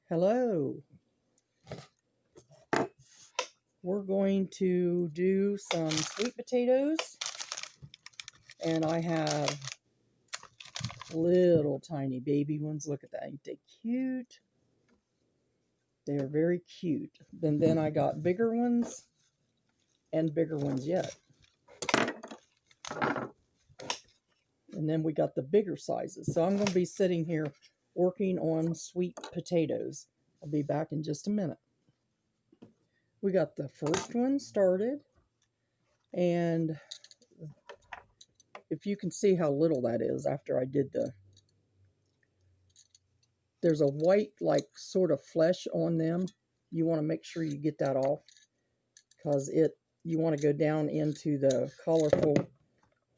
Hello. We're going to do some sweet potatoes, and I have little tiny baby ones. Look at that. Ain't they cute? They are very cute. And then I got bigger ones and bigger ones yet. And then we got the bigger sizes. So I'm going to be sitting here working on sweet potatoes. I'll be back in just a minute. We got the first one started, and if you can see how little that is after I did there's a white like sort of flesh on them. You want to make sure you get that off, because you want to go down into the colorful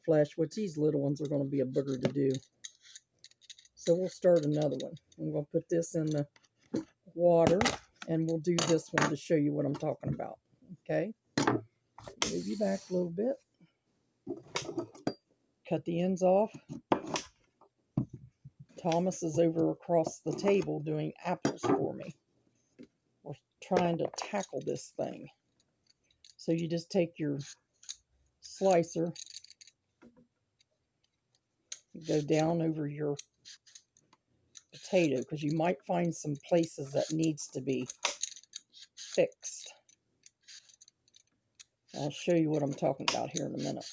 flesh, which these little ones are going to be a booger to do. So we'll start another one. I'm going to put this in the water, and we'll do this one to show you what I'm talking about. Okay, move you back a little bit, cut the ends off. Thomas is over across the table doing apples for me. We're trying to tackle this thing. So you just take your slicer, go down over your potato, because you might find some places that needs to be fixed. I'll show you what I'm talking about here in a minute.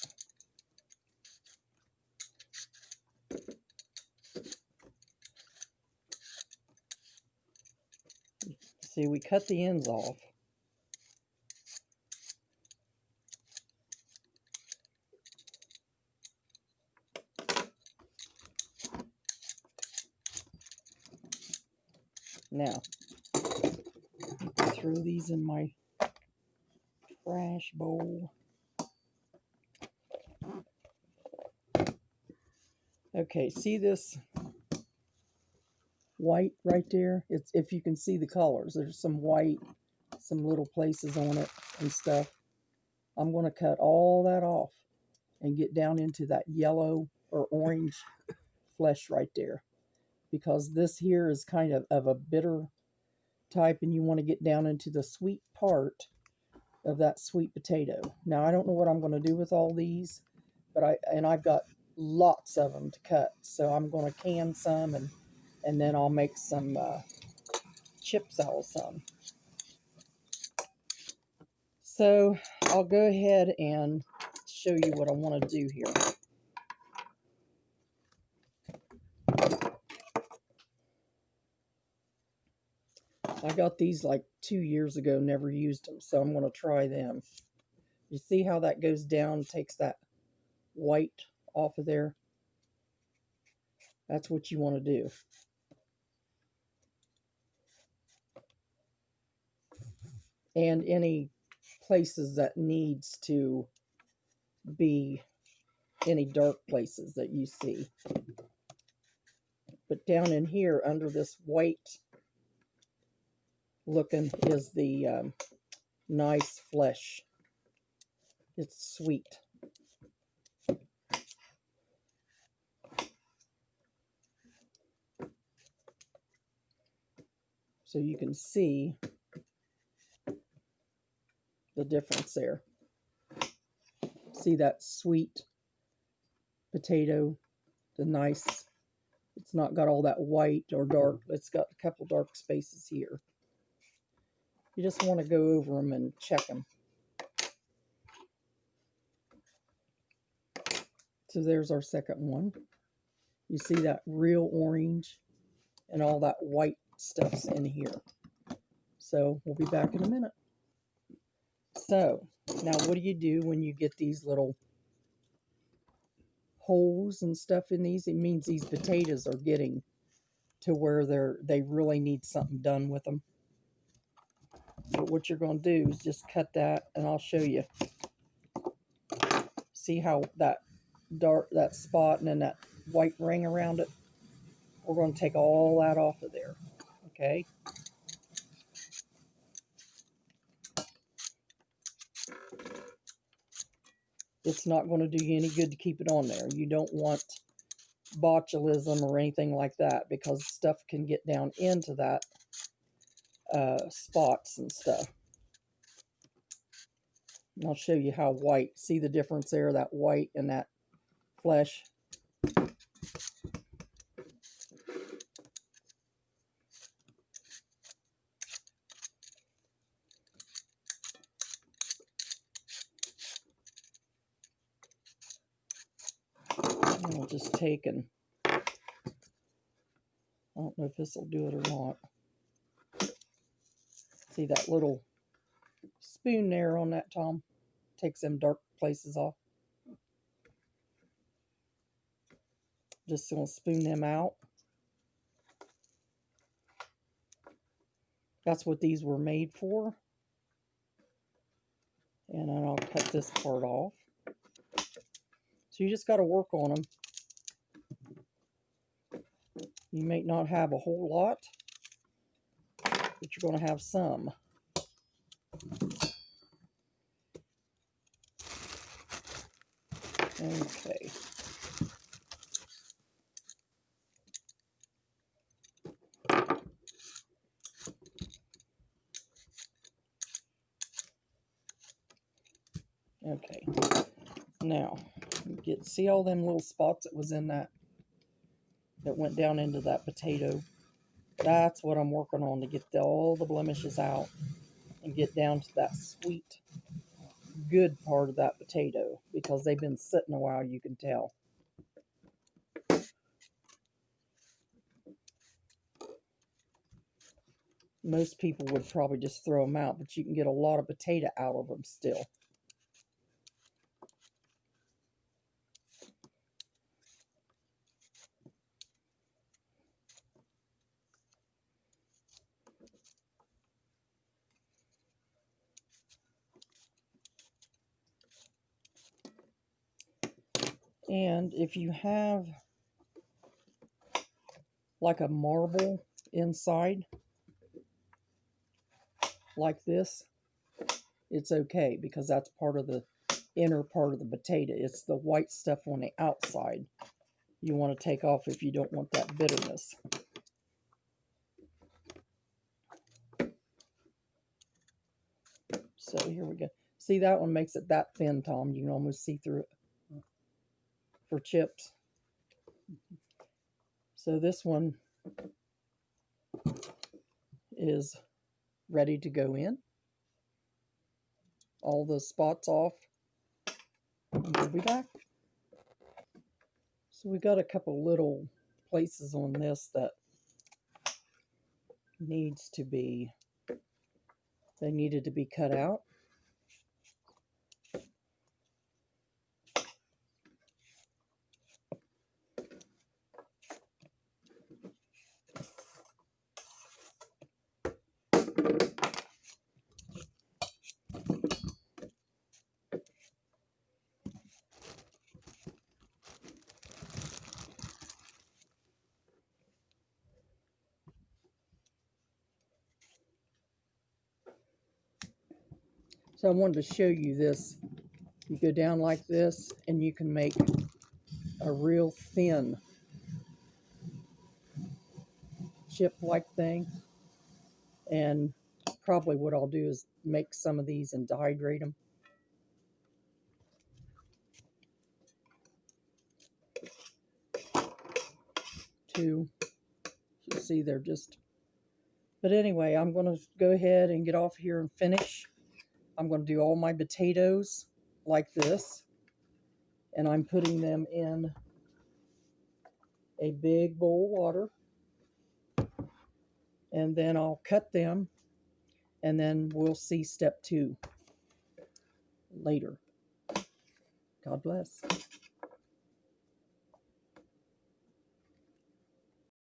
See, we cut the ends off. Now, throw these in my trash bowl. Okay, see this white right there? It's, if you can see the colors, there's some white, some little places on it and stuff. I'm going to cut all that off and get down into that yellow or orange flesh right there, because this here is kind of a bitter type, and you want to get down into the sweet part of that sweet potato. Now, I don't know what I'm going to do with all these, but I've got lots of them to cut, so I'm going to can some, and then I'll make some chips out of some. So I'll go ahead and show you what I want to do here. I got these like 2 years ago, never used them, so I'm going to try them. You see how that goes down, takes that white off of there? That's what you want to do. And any places that needs to be, any dark places that you see. But down in here under this white looking is the nice flesh. It's sweet. So you can see the difference there. See that sweet potato, the nice, it's not got all that white or dark, it's got a couple dark spaces here. You just want to go over them and check them. So there's our second one. You see that real orange and all that white stuff's in here. So we'll be back in a minute. So now what do you do when you get these little holes and stuff in these? It means these potatoes are getting to where they really need something done with them. But what you're going to do is just cut that, and I'll show you. See how that dark, that spot and then that white ring around it? We're going to take all that off of there. Okay. It's not going to do you any good to keep it on there. You don't want botulism or anything like that, because stuff can get down into that spots and stuff. And I'll show you how white. See the difference there, that white and that flesh. And I'll just take and, I don't know if this will do it or not. See that little spoon there on that, Tom? Takes them dark places off. Just gonna spoon them out. That's what these were made for. And then I'll cut this part off. So you just got to work on them. You may not have a whole lot, but you're going to have some. Okay. Okay. Now, see all them little spots that was in that went down into that potato? That's what I'm working on, to get all the blemishes out and get down to that sweet, good part of that potato, because they've been sitting a while, you can tell. Most people would probably just throw them out, but you can get a lot of potato out of them still. And if you have like a marble inside, like this, it's okay, because that's part of the inner part of the potato. It's the white stuff on the outside you want to take off if you don't want that bitterness. So here we go. See, that one makes it that thin, Tom. You can almost see through it for chips. So this one is ready to go in. All the spots off. And we'll be back. So we got a couple little places on this that needed to be cut out. So I wanted to show you this. You go down like this, and you can make a real thin chip-like thing. And probably what I'll do is make some of these and dehydrate them. You see, they're just... But anyway, I'm going to go ahead and get off here and finish. I'm going to do all my potatoes like this. And I'm putting them in a big bowl of water. And then I'll cut them. And then we'll see step 2 later. God bless.